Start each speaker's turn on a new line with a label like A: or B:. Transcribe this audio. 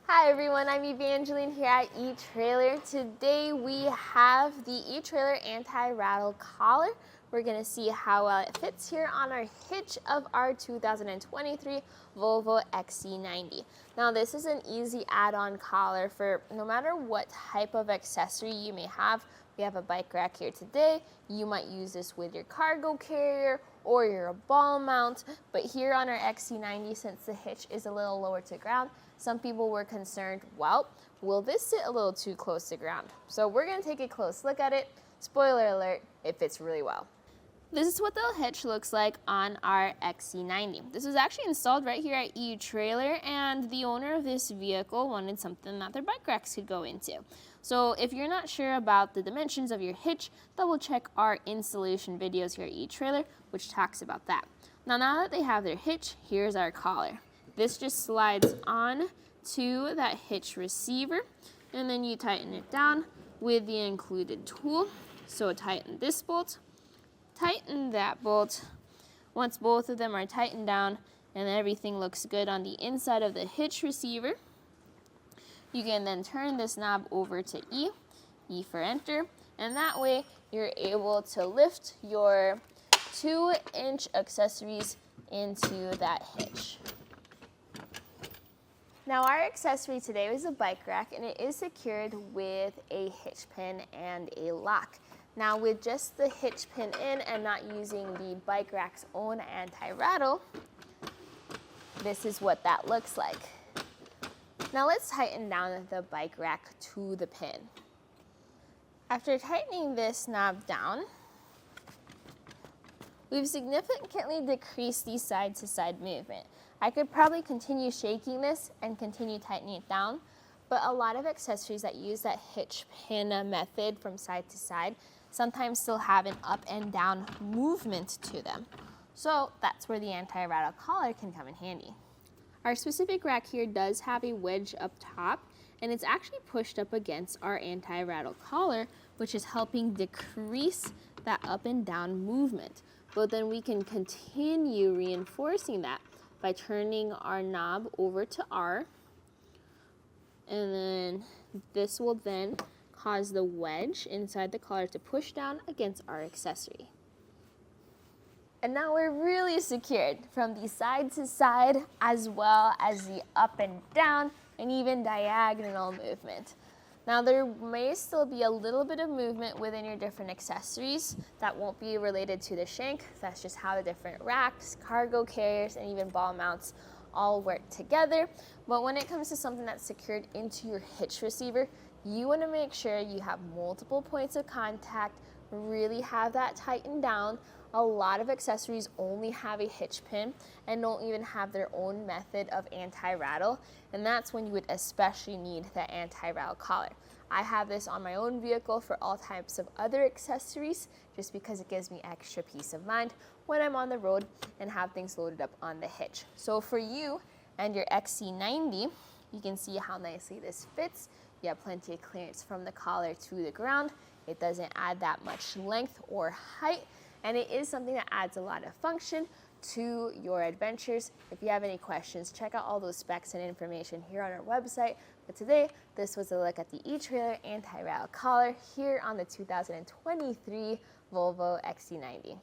A: Hi everyone, I'm Evangeline here at etrailer. Today we have the etrailer Anti-Rattle Collar. We're going to see how well it fits here on our hitch of our 2023 Volvo XC90. Now this is an easy add-on collar for no matter what type of accessory you may have. We have a bike rack here today. You might use this with your cargo carrier or your ball mount, but here on our XC90, since the hitch is a little lower to ground, some people were concerned, well, will this sit a little too close to ground? So we're gonna take a close look at it. Spoiler alert, it fits really well. This is what the hitch looks like on our XC90. This was actually installed right here at etrailer, and the owner of this vehicle wanted something that their bike racks could go into. So if you're not sure about the dimensions of your hitch, double check our installation videos here at etrailer, which talks about that. Now that they have their hitch, here's our collar. This just slides on to that hitch receiver, and then you tighten it down with the included tool. So tighten this bolt, tighten that bolt. Once both of them are tightened down and everything looks good on the inside of the hitch receiver, you can then turn this knob over to E for enter, and that way you're able to lift your 2-inch accessories into that hitch. Now our accessory today is a bike rack, and it is secured with a hitch pin and a lock. Now with just the hitch pin in and not using the bike rack's own anti-rattle, this is what that looks like. Now let's tighten down the bike rack to the pin. After tightening this knob down, we've significantly decreased the side-to-side movement. I could probably continue shaking this and continue tightening it down, but a lot of accessories that use that hitch pin method from side to side sometimes still have an up and down movement to them. So that's where the anti-rattle collar can come in handy. Our specific rack here does have a wedge up top, and it's actually pushed up against our anti-rattle collar, which is helping decrease that up and down movement. But then we can continue reinforcing that by turning our knob over to R, and then this will then cause the wedge inside the collar to push down against our accessory. And now we're really secured from the side to side as well as the up and down and even diagonal movement. Now there may still be a little bit of movement within your different accessories that won't be related to the shank. That's just how the different racks, cargo carriers, and even ball mounts all work together. But when it comes to something that's secured into your hitch receiver, you want to make sure you have multiple points of contact, really have that tightened down. A lot of accessories only have a hitch pin and don't even have their own method of anti-rattle, and that's when you would especially need the anti-rattle collar. I have this on my own vehicle for all types of other accessories just because it gives me extra peace of mind when I'm on the road and have things loaded up on the hitch. So for you and your XC90, you can see how nicely this fits. You have plenty of clearance from the collar to the ground. It doesn't add that much length or height, and it is something that adds a lot of function to your adventures. If you have any questions, check out all those specs and information here on our website. But today, this was a look at the etrailer Anti-Rattle Collar here on the 2023 Volvo XC90.